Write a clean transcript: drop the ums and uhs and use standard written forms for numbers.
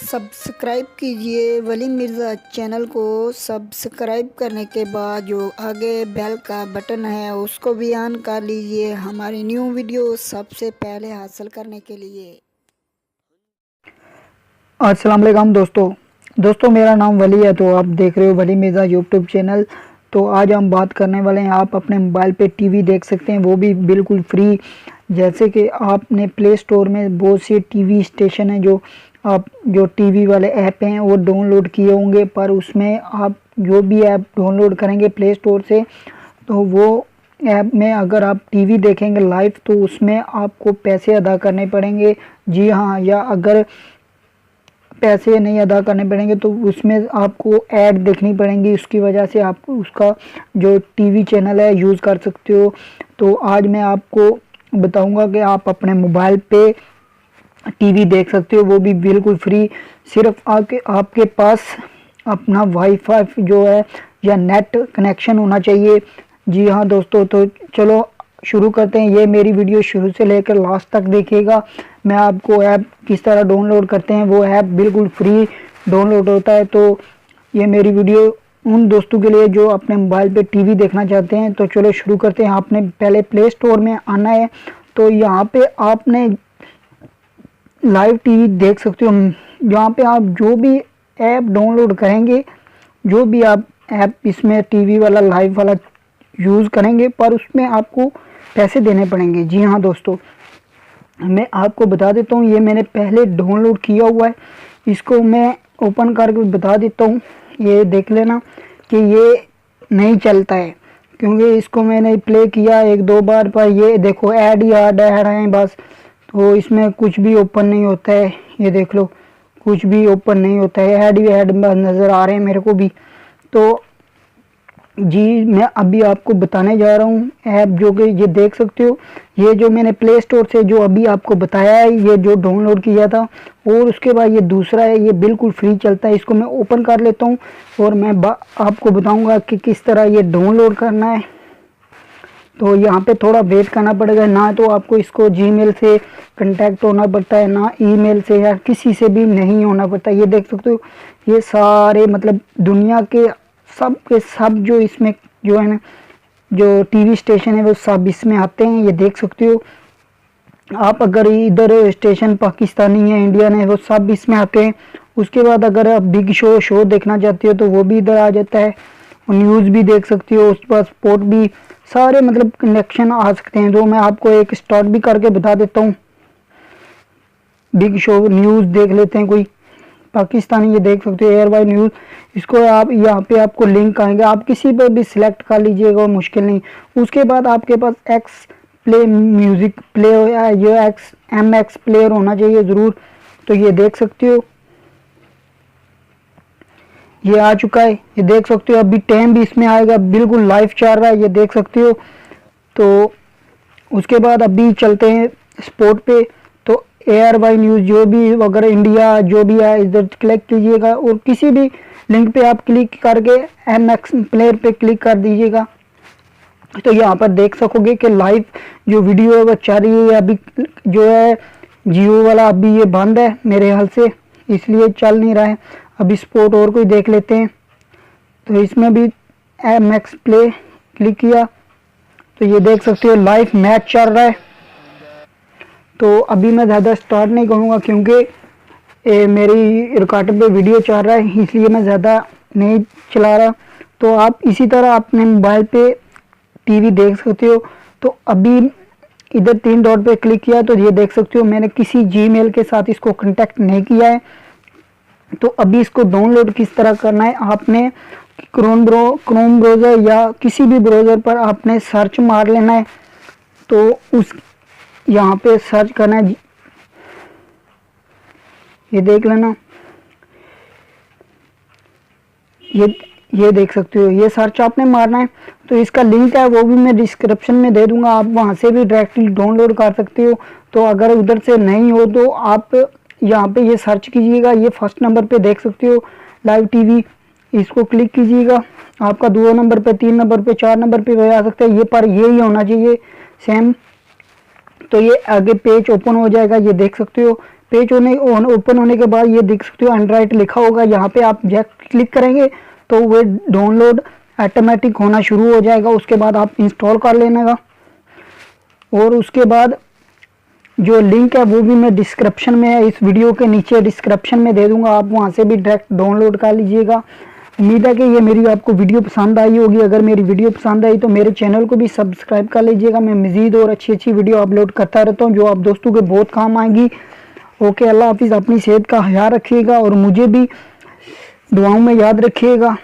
Subscribe कीजिए वली Mirza channel को। Subscribe करने के बाद जो आगे बेल का बटन है उसको भी ऑन कर लीजिए हमारी न्यू वीडियो सबसे पहले हासिल करने के लिए। अस्सलाम वालेकुम दोस्तों मेरा नाम वली है। तो आप देख रहे हो वली मिर्ज़ा यूट्यूब चैनल। तो आज हम बात करने वाले हैं, आप अपने मोबाइल पे टीवी देख सकते हैं, वो भी बिल्कुल फ्री। जैसे कि आपने प्ले स्टोर में बहुत से टीवी स्टेशन हैं जो टीवी वाले ऐप हैं वो डाउनलोड किए होंगे, पर उसमें आप जो भी ऐप डाउनलोड करेंगे प्ले स्टोर से तो वो ऐप में अगर आप टीवी देखेंगे लाइव तो उसमें आपको पैसे अदा करने पड़ेंगे। जी हाँ, या अगर पैसे नहीं अदा करने पड़ेंगे तो उसमें आपको ऐड देखनी पड़ेंगी, उसकी वजह से आप उसका जो टीवी चैनल है यूज़ कर सकते हो। तो आज मैं आपको बताऊंगा कि आप अपने मोबाइल पे टीवी देख सकते हो, वो भी बिल्कुल फ्री। सिर्फ आपके पास अपना वाईफाई जो है या नेट कनेक्शन होना चाहिए। जी हाँ दोस्तों, तो चलो शुरू करते हैं। ये मेरी वीडियो शुरू से लेकर लास्ट तक देखिएगा। मैं आपको ऐप किस तरह डाउनलोड करते हैं, वो ऐप बिल्कुल फ्री डाउनलोड होता है। तो ये मेरी वीडियो उन दोस्तों के लिए जो अपने मोबाइल पे टीवी देखना चाहते हैं। तो चलो शुरू करते हैं। आपने पहले प्ले स्टोर में आना है, तो यहाँ पे आपने लाइव टीवी देख सकते हो। यहाँ पे आप जो भी ऐप डाउनलोड करेंगे, जो भी आप ऐप इसमें टीवी वाला लाइव वाला यूज़ करेंगे, पर उसमें आपको पैसे देने पड़ेंगे। जी हाँ दोस्तों, मैं आपको बता देता हूँ, ये मैंने पहले डाउनलोड किया हुआ है, इसको मैं ओपन करके बता देता हूँ। ये देख लेना कि ये नहीं चलता है, क्योंकि इसको मैंने प्ले किया एक दो बार, पर ये देखो ऐड ही ऐड रहे हैं बस। तो इसमें कुछ भी ओपन नहीं होता है, ये देख लो कुछ भी ओपन नहीं होता है, ऐड ही ऐड नज़र आ रहे हैं मेरे को भी। तो जी मैं अभी आपको बताने जा रहा हूँ ऐप, जो कि ये देख सकते हो, ये जो मैंने प्ले स्टोर से जो अभी आपको बताया है, ये जो डाउनलोड किया था, और उसके बाद ये दूसरा है, ये बिल्कुल फ्री चलता है। इसको मैं ओपन कर लेता हूँ और मैं आपको बताऊंगा कि किस तरह ये डाउनलोड करना है। तो यहाँ पे थोड़ा वेट करना पड़ेगा, ना तो आपको इसको जीमेल से कांटेक्ट होना पड़ता है, ना ईमेल से या किसी से भी नहीं होना पड़ता। ये देख सकते हो, ये सारे मतलब दुनिया के सब जो इसमें जो है ना, जो टीवी स्टेशन है वो सब इसमें आते हैं। ये देख सकते हो आप, अगर इधर स्टेशन पाकिस्तानी है, इंडियन है, वो सब इसमें आते हैं। उसके बाद अगर आप बिग शो देखना चाहते हो तो वो भी इधर आ जाता है। न्यूज़ भी देख सकती हो, उसके बाद स्पोर्ट भी, सारे मतलब कनेक्शन आ सकते हैं। तो मैं आपको एक स्टार्ट भी करके बता देता हूँ। बिग शो न्यूज़ देख लेते हैं कोई पाकिस्तानी, ये देख सकते हो एयर वाई न्यूज़। इसको आप यहाँ पे आपको लिंक आएंगे, आप किसी पर भी सिलेक्ट कर लीजिएगा, मुश्किल नहीं। उसके बाद आपके पास एक्स प्ले म्यूज़िक प्ले या ये एक्स प्लेयर होना चाहिए ज़रूर। तो ये देख सकते हो, ये आ चुका है, ये देख सकते हो। अभी टाइम भी इसमें आएगा, बिल्कुल लाइव चल रहा है, ये देख सकते हो। तो उसके बाद अभी चलते हैं स्पोर्ट पे। तो एयर वाई न्यूज़ जो भी अगर इंडिया जो भी है इधर क्लिक कीजिएगा, और किसी भी लिंक पे आप क्लिक करके MX प्लेयर पे क्लिक कर दीजिएगा। तो यहाँ पर देख सकोगे कि लाइव जो वीडियो है वो चल रही है। अभी जो है जियो वाला अभी ये बंद है मेरे ख्याल से, इसलिए चल नहीं रहा है। अभी स्पोर्ट और कोई देख लेते हैं। तो इसमें भी MX प्ले क्लिक किया तो ये देख सकते हो लाइव मैच चल रहा है। तो अभी मैं ज़्यादा स्टार्ट नहीं करूँगा, क्योंकि मेरी रिकॉर्डर पे वीडियो चल रहा है, इसलिए मैं ज़्यादा नहीं चला रहा। तो आप इसी तरह अपने मोबाइल पे टीवी देख सकते हो। तो अभी इधर 3 डॉट पे क्लिक किया तो ये देख सकते हो मैंने किसी जीमेल के साथ इसको कांटेक्ट नहीं किया है। तो अभी इसको डाउनलोड किस तरह करना है, आपने क्रोम ब्राउज़र या किसी भी ब्राउज़र पर आपने सर्च मार लेना है। तो उस यहाँ पे सर्च करना है, ये देख लेना, ये देख सकते हो, ये सर्च आपने मारना है। तो इसका लिंक है वो भी मैं डिस्क्रिप्शन में दे दूंगा, आप वहाँ से भी डायरेक्टली डाउनलोड कर सकते हो। तो अगर उधर से नहीं हो तो आप यहाँ पे ये सर्च कीजिएगा, ये फर्स्ट नंबर पे देख सकते हो लाइव टीवी, इसको क्लिक कीजिएगा। आपका 2 नंबर पे, 3 नंबर पे, 4 नंबर पे आ सकता है, ये पर यही होना चाहिए सेम। तो ये आगे पेज ओपन हो जाएगा, ये देख सकते हो पेज ओपन होने के बाद ये देख सकते हो एंड्रॉइड लिखा होगा, यहाँ पे आप जस्ट क्लिक करेंगे तो वो डाउनलोड ऑटोमेटिक होना शुरू हो जाएगा। उसके बाद आप इंस्टॉल कर लेने का, और उसके बाद जो लिंक है वो भी मैं डिस्क्रिप्शन में है, इस वीडियो के नीचे डिस्क्रिप्शन में दे दूंगा, आप वहां से भी डायरेक्ट डाउनलोड कर लीजिएगा। उम्मीद है कि ये मेरी आपको वीडियो पसंद आई होगी। अगर मेरी वीडियो पसंद आई तो मेरे चैनल को भी सब्सक्राइब कर लीजिएगा। मैं मज़ीद और अच्छी वीडियो अपलोड करता रहता हूँ जो आप दोस्तों के बहुत काम आएंगी। ओके, अल्लाह हाफिज़। अपनी सेहत का ख्याल रखिएगा और मुझे भी दुआओं में याद रखिएगा।